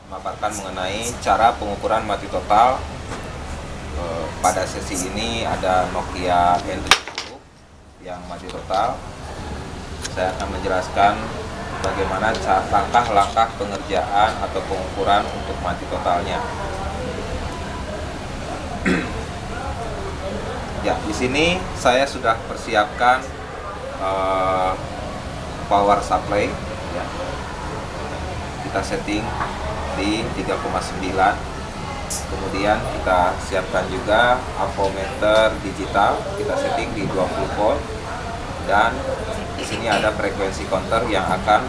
memaparkan mengenai cara pengukuran mati total. Pada sesi ini ada Nokia N70 yang mati total. Saya akan menjelaskan bagaimana langkah-langkah pengerjaan atau pengukuran untuk mati totalnya. Ya, di sini saya sudah persiapkan power supply. Ya. Kita setting di 3,9. Kemudian kita siapkan juga avometer digital, kita setting di 20 volt, dan di sini ada frekuensi counter yang akan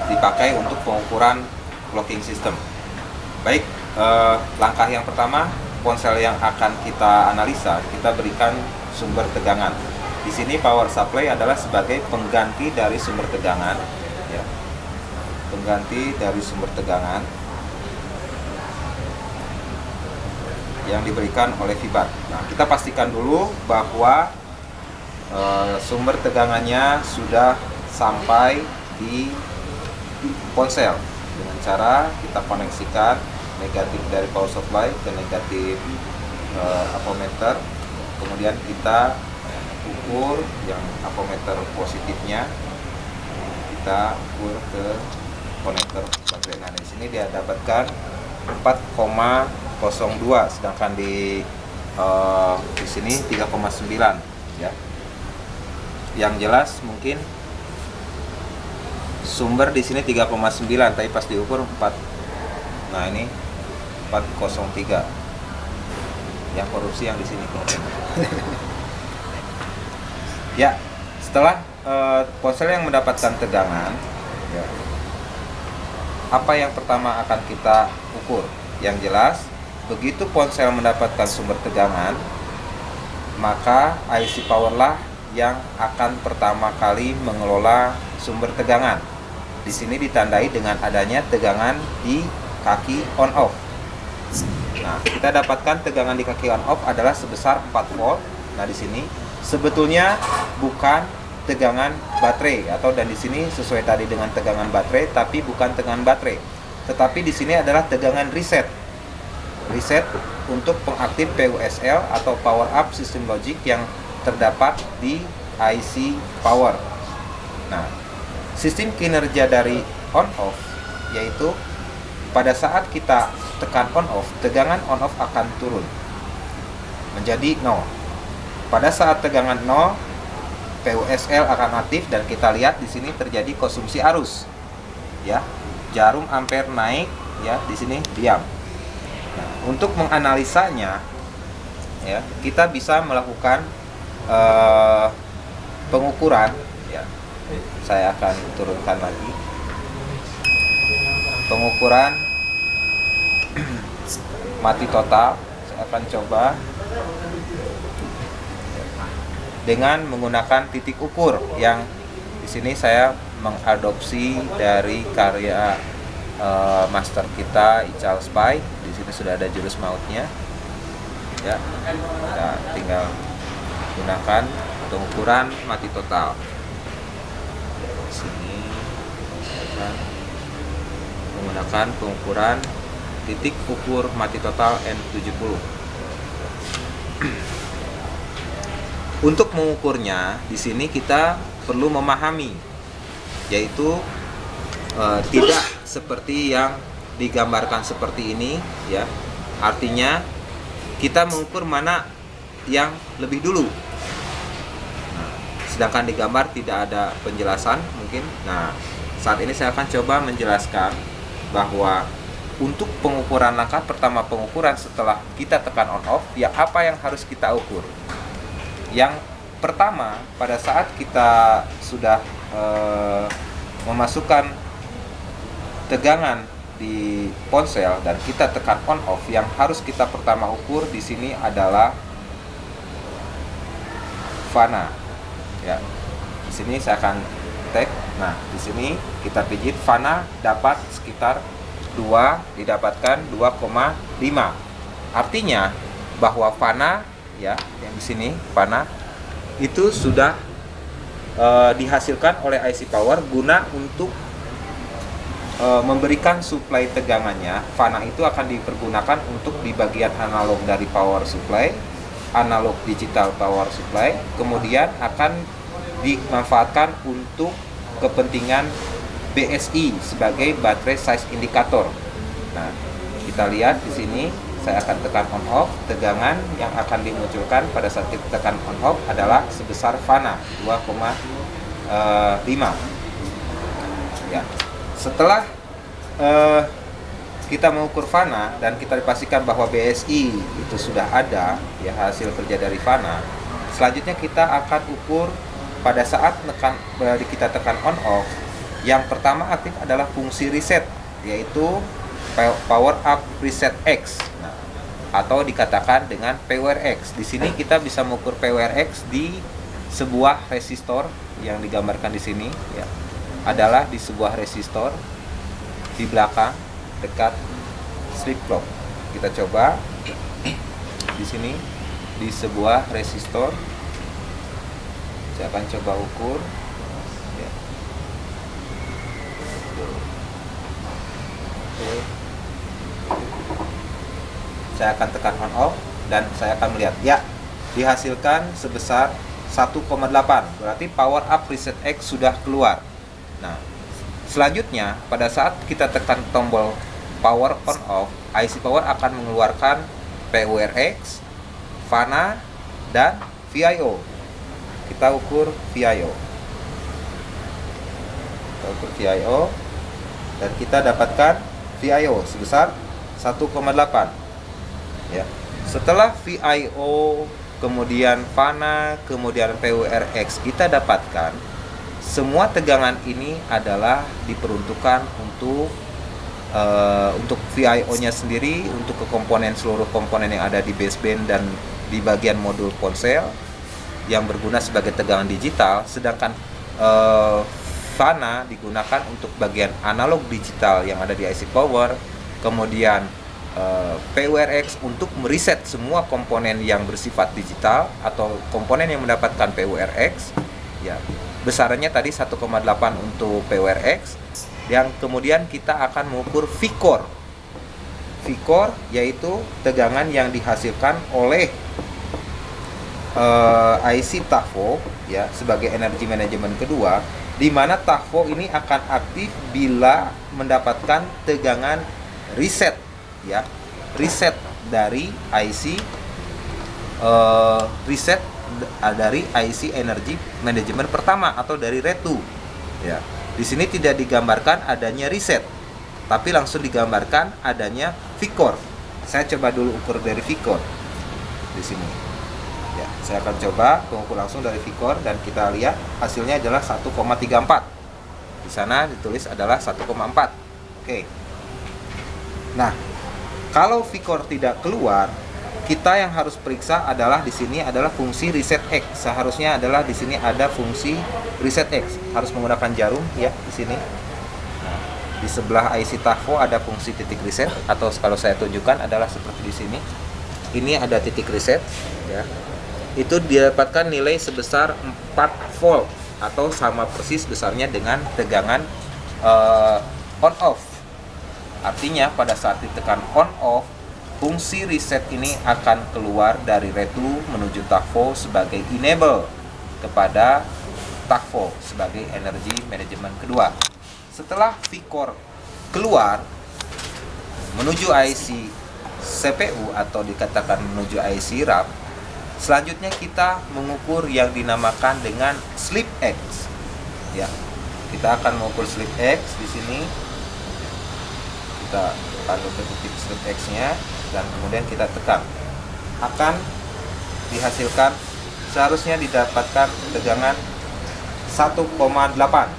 dipakai untuk pengukuran locking system. Baik, langkah yang pertama, ponsel yang akan kita analisa, kita berikan sumber tegangan. Di sini power supply adalah sebagai pengganti dari sumber tegangan, ya. Pengganti dari sumber tegangan yang diberikan oleh Vibat. Nah, kita pastikan dulu bahwa sumber tegangannya sudah sampai di ponsel dengan cara kita koneksikan negatif dari power supply ke negatif avometer. Kemudian kita ukur yang avometer positifnya, kita ukur ke konektor baterai. Nah, di sini dia dapatkan 4,02, sedangkan di sini 3,9, ya. Yang jelas mungkin sumber di sini 3,9, tapi pas diukur 4. Nah, ini 403. Yang korupsi yang di sini. Ya, setelah ponsel yang mendapatkan tegangan, ya, apa yang pertama akan kita ukur? Yang jelas, begitu ponsel mendapatkan sumber tegangan, maka IC power lah yang akan pertama kali mengelola sumber tegangan. Di sini ditandai dengan adanya tegangan di kaki on off. Nah, kita dapatkan tegangan di kaki on off adalah sebesar 4 volt. Nah, di sini sebetulnya bukan tegangan baterai, dan di sini sesuai tadi dengan tegangan baterai, tapi bukan tegangan baterai. Tetapi di sini adalah tegangan reset. Reset untuk pengaktif PUSL atau power up system logic yang terdapat di IC power. Nah, sistem kinerja dari on off yaitu pada saat kita tekan on off, tegangan on off akan turun menjadi 0. Pada saat tegangan 0, PUSL akan aktif dan kita lihat di sini terjadi konsumsi arus. Ya, jarum ampere naik, ya, di sini diam. Nah, untuk menganalisanya, ya, kita bisa melakukan pengukuran, ya. Saya akan turunkan lagi. Pengukuran mati total, saya akan coba dengan menggunakan titik ukur yang di sini saya mengadopsi dari karya master kita Ical Spy. Di sini sudah ada jurus mautnya, ya. Kita tinggal gunakan pengukuran mati total. Di sini saya menggunakan pengukuran titik ukur mati total N70. Untuk mengukurnya, di sini kita perlu memahami, yaitu tidak seperti yang digambarkan seperti ini, ya. Artinya kita mengukur mana yang lebih dulu. Nah, sedangkan di gambar tidak ada penjelasan mungkin. Nah, saat ini saya akan coba menjelaskan bahwa untuk pengukuran langkah pertama pengukuran setelah kita tekan on off, ya, apa yang harus kita ukur? Yang pertama, pada saat kita sudah memasukkan tegangan di ponsel dan kita tekan on off, yang harus kita pertama ukur di sini adalah fana. Ya, di sini saya akan tag. Nah, di sini kita pijit fana dapat sekitar 2, didapatkan 2,5. Artinya bahwa fana, ya, yang di sini fana itu sudah dihasilkan oleh IC power guna untuk memberikan suplai tegangannya. Fana itu akan dipergunakan untuk di bagian analog dari power supply, analog digital power supply, kemudian akan dimanfaatkan untuk kepentingan BSI sebagai baterai size indicator. Nah, kita lihat di sini saya akan tekan on off, tegangan yang akan dimunculkan pada saat kita tekan on off adalah sebesar Fana 2,5. Ya. Setelah kita mengukur Fana dan kita dipastikan bahwa BSI itu sudah ada, ya, hasil kerja dari Fana, selanjutnya kita akan ukur pada saat kita tekan on off. Yang pertama aktif adalah fungsi reset, yaitu power up reset X, nah, atau dikatakan dengan PWRX. Di sini kita bisa mengukur PWRX di sebuah resistor yang digambarkan di sini, ya, adalah di sebuah resistor di belakang dekat slip clock. Kita coba di sini di sebuah resistor. Saya akan coba ukur. Ya. Oke. Saya akan tekan on off dan saya akan melihat, ya, dihasilkan sebesar 1,8. Berarti power up reset X sudah keluar. Nah, selanjutnya pada saat kita tekan tombol power on off, IC power akan mengeluarkan PWRX, Fana, dan VIO. Kita ukur VIO. Dan kita dapatkan VIO sebesar 1,8. Ya. Setelah VIO, kemudian Fana, kemudian PWRX kita dapatkan, semua tegangan ini adalah diperuntukkan untuk VIO-nya sendiri, untuk ke seluruh komponen yang ada di baseband dan di bagian modul ponsel yang berguna sebagai tegangan digital, sedangkan Fana digunakan untuk bagian analog digital yang ada di IC power, kemudian PWRX untuk mereset semua komponen yang bersifat digital atau komponen yang mendapatkan PWRX, ya. Besarannya tadi 1,8 untuk PWRX, yang kemudian kita akan mengukur V-core. V-core yaitu tegangan yang dihasilkan oleh IC TAFO, ya, sebagai energi manajemen kedua, di mana TAFO ini akan aktif bila mendapatkan tegangan reset, ya, reset dari IC reset dari IC energi manajemen pertama atau dari RETU, ya. Di sini tidak digambarkan adanya reset, tapi langsung digambarkan adanya V-core. Saya coba dulu ukur dari V-core di sini. Ya, saya akan coba mengukur langsung dari V-core dan kita lihat hasilnya adalah 1,34. Di sana ditulis adalah 1,4. Oke. Nah, kalau V-core tidak keluar, kita yang harus periksa adalah di sini adalah fungsi reset X. Seharusnya adalah di sini ada fungsi reset X. Harus menggunakan jarum, ya, di sini. Nah, di sebelah IC TAFO ada fungsi titik reset, atau kalau saya tunjukkan adalah seperti di sini. Ini ada titik reset, ya. Itu didapatkan nilai sebesar 4 volt atau sama persis besarnya dengan tegangan on off. Artinya pada saat ditekan on off, fungsi reset ini akan keluar dari RETU menuju TAFO sebagai enable kepada TAFO sebagai energi manajemen kedua. Setelah V-core keluar menuju IC CPU atau dikatakan menuju IC RAM, selanjutnya kita mengukur yang dinamakan dengan slip X. Ya, kita akan mengukur slip X di sini. Kita taruh ke titik slip X-nya dan kemudian kita tekan. Akan dihasilkan, seharusnya didapatkan tegangan 1,8.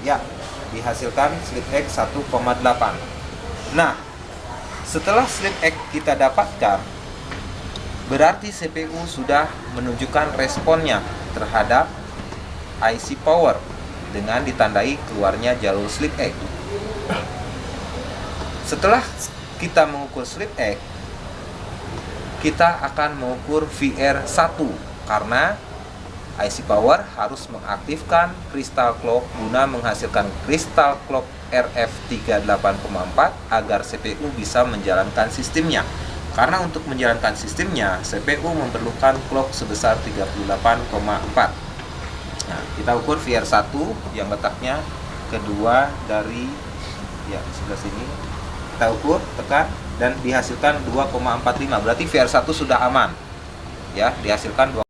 Ya, dihasilkan slip X 1,8. Nah, setelah slip X kita dapatkan, berarti CPU sudah menunjukkan responnya terhadap IC power dengan ditandai keluarnya jalur slip X. Setelah kita mengukur slip X, kita akan mengukur VR1 karena IC Power harus mengaktifkan crystal clock guna menghasilkan crystal clock RF38,4 agar CPU bisa menjalankan sistemnya. Karena untuk menjalankan sistemnya, CPU memerlukan clock sebesar 38,4. Nah, kita ukur VR1 yang letaknya kedua dari sebelah sini. Kita ukur, tekan, dan dihasilkan 2,45. Berarti VR1 sudah aman. Ya, dihasilkan